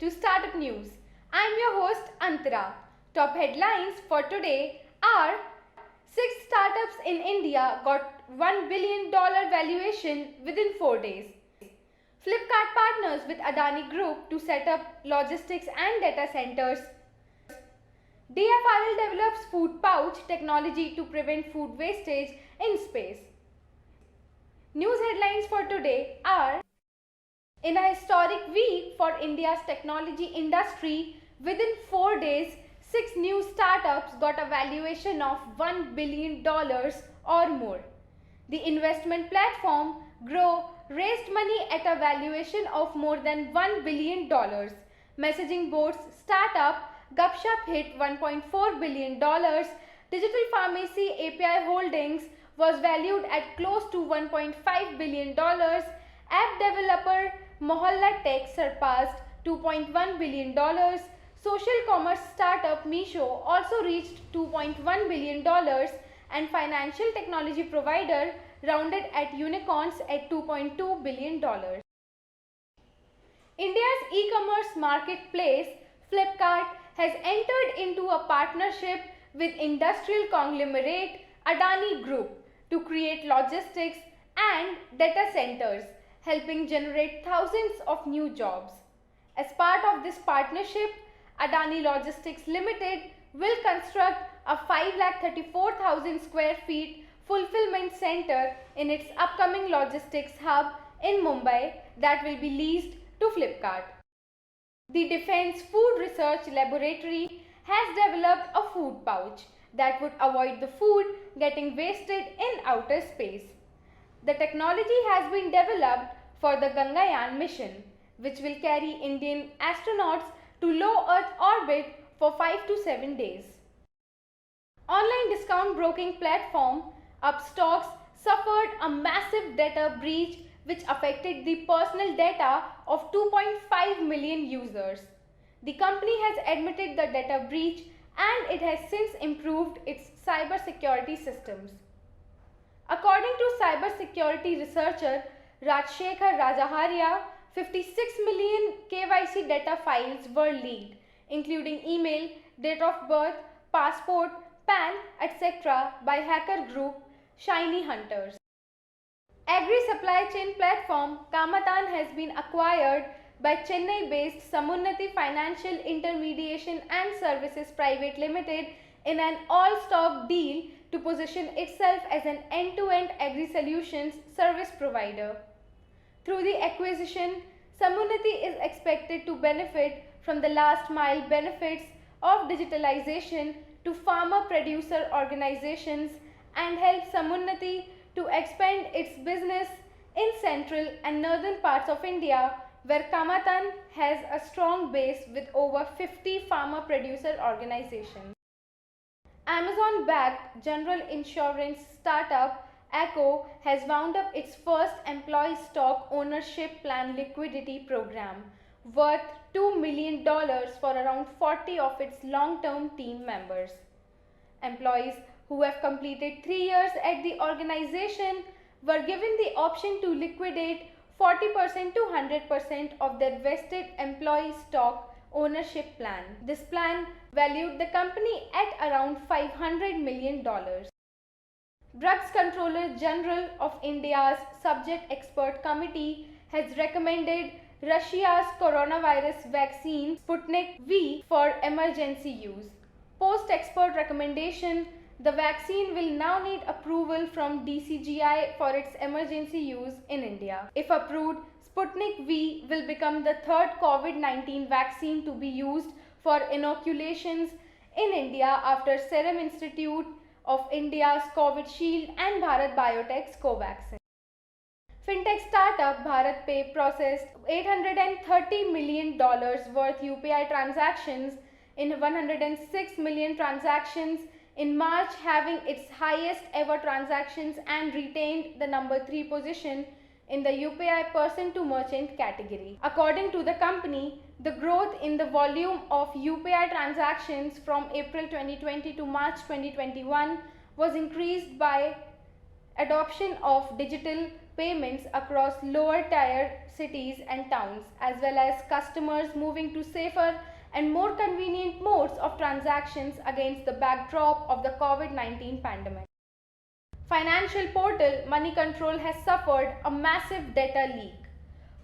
to Startup News. I am your host Antara. Top headlines for today are: 6 startups in India got $1 billion valuation within 4 days. Flipkart partners with Adani Group to set up logistics and data centers. DFRL develops food pouch technology to prevent food wastage in space. News headlines for today are: in a historic week for India's technology industry, within 4 days, 6 new startups got a valuation of $1 billion or more. The investment platform Grow raised money at a valuation of more than $1 billion. Messaging boards startup Gupshup hit $1.4 billion. Digital pharmacy API Holdings was valued at close to $1.5 billion. App developer Mohalla Tech surpassed $2.1 billion. Social commerce startup Meesho also reached $2.1 billion, and financial technology provider rounded at unicorns at $2.2 billion. India's e-commerce marketplace Flipkart has entered into a partnership with industrial conglomerate Adani Group to create logistics and data centers, helping generate thousands of new jobs. As part of this partnership, Adani Logistics Limited will construct a 534,000 square feet fulfillment center in its upcoming logistics hub in Mumbai that will be leased to Flipkart. The Defense Food Research Laboratory has developed a food pouch that would avoid the food getting wasted in outer space. The technology has been developed for the Gangayaan mission, which will carry Indian astronauts to low Earth orbit for 5 to 7 days. Online discount broking platform Upstocks suffered a massive data breach which affected the personal data of 2.5 million users. The company has admitted the data breach and it has since improved its cybersecurity systems. According to cybersecurity researcher Rajshekhar Rajaharia, 56 million KYC data files were leaked, including email, date of birth, passport, PAN, etc. by hacker group Shiny Hunters. Agri-supply chain platform Kamatan has been acquired by Chennai-based Samunnati Financial Intermediation and Services Private Limited in an all-stock deal to position itself as an end-to-end agri-solutions service provider. Through the acquisition, Samunnati is expected to benefit from the last-mile benefits of digitalization to farmer-producer organizations and help Samunnati to expand its business in central and northern parts of India, where Kamatan has a strong base with over 50 farmer-producer organizations. Amazon-backed general insurance startup Echo has wound up its first employee stock ownership plan liquidity program, worth $2 million for around 40 of its long-term team members. Employees who have completed 3 years at the organization were given the option to liquidate 40% to 100% of their vested employee stock ownership plan. This plan valued the company at around $500 million. Drugs Controller General of India's Subject Expert Committee has recommended Russia's coronavirus vaccine Sputnik V for emergency use. Post-expert recommendation, the vaccine will now need approval from DCGI for its emergency use in India. If approved, Sputnik V will become the third COVID-19 vaccine to be used for inoculations in India after Serum Institute of India's Covishield and Bharat Biotech's Covaxin. Fintech startup BharatPay processed $830 million worth UPI transactions in 106 million transactions in March, having its highest ever transactions and retained the number 3 position in the UPI person to merchant category. According to the company, the growth in the volume of UPI transactions from April 2020 to March 2021 was increased by adoption of digital payments across lower tier cities and towns, as well as customers moving to safer and more convenient modes of transactions against the backdrop of the COVID-19 pandemic. Financial portal MoneyControl has suffered a massive data leak.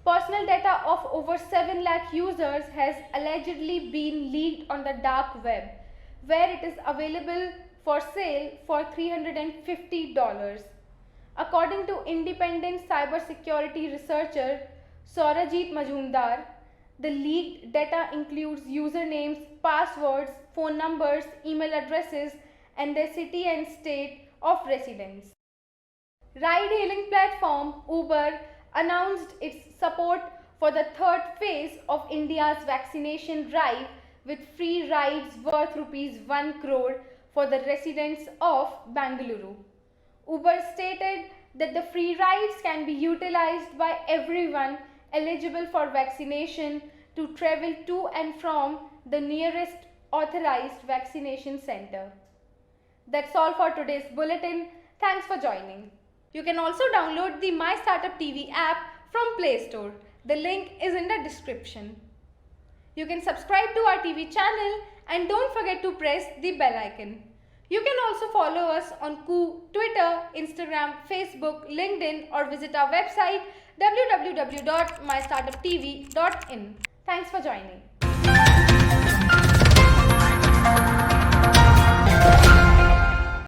Personal data of over 7 lakh users has allegedly been leaked on the dark web, where it is available for sale for $350. According to independent cybersecurity researcher Saurajit Majumdar, the leaked data includes usernames, passwords, phone numbers, email addresses, and their city and state of residence. Ride-hailing platform Uber announced its support for the third phase of India's vaccination drive with free rides worth rupees 1 crore for the residents of Bengaluru. Uber stated that the free rides can be utilized by everyone eligible for vaccination to travel to and from the nearest authorized vaccination center. That's all for today's bulletin. Thanks for joining. You can also download the My Startup TV app from Play Store. The link is in the description. You can subscribe to our TV channel and don't forget to press the bell icon. You can also follow us on Twitter, Instagram, Facebook, LinkedIn, or visit our website www.mystartuptv.in. Thanks for joining.